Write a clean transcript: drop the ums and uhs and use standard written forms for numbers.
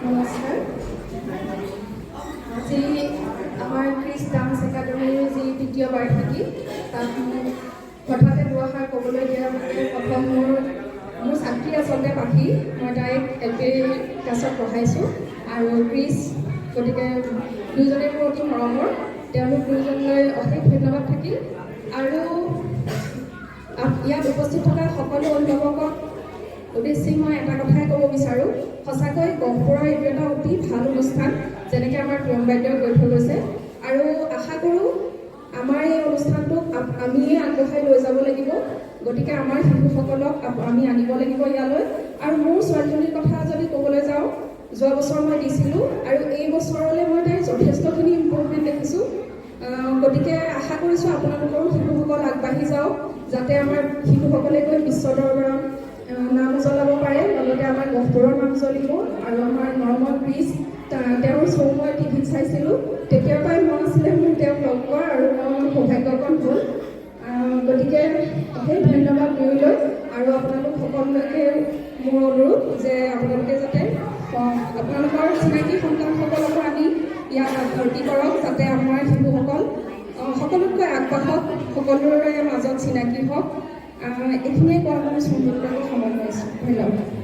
নমস্কাৰ। আজি আমাৰ ক্ৰিছ ডান্স একাডেমীৰ যি তৃতীয় বাৰ্ষিকী তাত হঠাতে দুআষাৰ ক'বলৈ দিয়া প্ৰথম মোৰ ছাত্ৰী আচলতে পাখি, মই তাইক LP ক্লাছত পঢ়াইছোঁ আৰু ক্ৰিছ, গতিকে দুয়োজনেই মোৰ অতি মৰমৰ। তেওঁলোক দুয়োজনলৈ অশেষ ধন্যবাদ থাকিল আৰু ইয়াত উপস্থিত থকা সকলো অভিভাৱকক উদ্দেশ্যি মই এটা কথাই ক'ব বিচাৰোঁ, সঁচাকৈ গহপুৰৰ এইটো এটা অতি ভাল অনুষ্ঠান, যেনেকৈ আমাৰ প্ৰিয়ম বাইদেৱে কৈ থৈ গৈছে, আৰু আশা কৰোঁ আমাৰ এই অনুষ্ঠানটোক আমিয়ে আগবঢ়াই লৈ যাব লাগিব। গতিকে আমাৰ শিশুসকলক আমি আনিব লাগিব ইয়ালৈ। আৰু মোৰ ছোৱালীজনীৰ কথা যদি ক'বলৈ যাওঁ, যোৱা বছৰ মই দিছিলোঁ আৰু এই বছৰলৈ মই তাইৰ যথেষ্টখিনি ইম্প্ৰুভমেণ্ট দেখিছোঁ। গতিকে আশা কৰিছোঁ আপোনালোকৰো শিশুসকল আগবাঢ়ি যাওক, যাতে আমাৰ শিশুসকলে গৈ বিশ্ব দৰবাৰত নাম জ্বলাব পাৰে, লগতে আমাৰ গহপুৰৰ নাম জ্বলিব। আৰু আমাৰ নৰ্মল ক্ৰিছ, তেওঁৰ শ্ব' মই টিভিত চাইছিলোঁ, তেতিয়াৰ পৰাই মন আছিলে মোৰ তেওঁক লগ পোৱাৰ, আৰু মোৰ সৌভাগ্যকণ হ'ল। গতিকে অশেষ ধন্যবাদ দুয়োলৈ, আৰু আপোনালোক সকলোলৈকে মোৰ অনুৰোধ যে আপোনালোকে যাতে আপোনালোকৰ চিনাকি সন্তানসকলকো আনি ইয়াত ভৰ্তি কৰক, যাতে আমাৰ শিশুসকল সকলোতকৈ আগবাঢ়ক, সকলোৰে মাজত চিনাকি হওক। এইখিনিয়ে কোৱা মোৰ সুন্দৰকৈ সময় পাইছোঁ। ধন্যবাদ।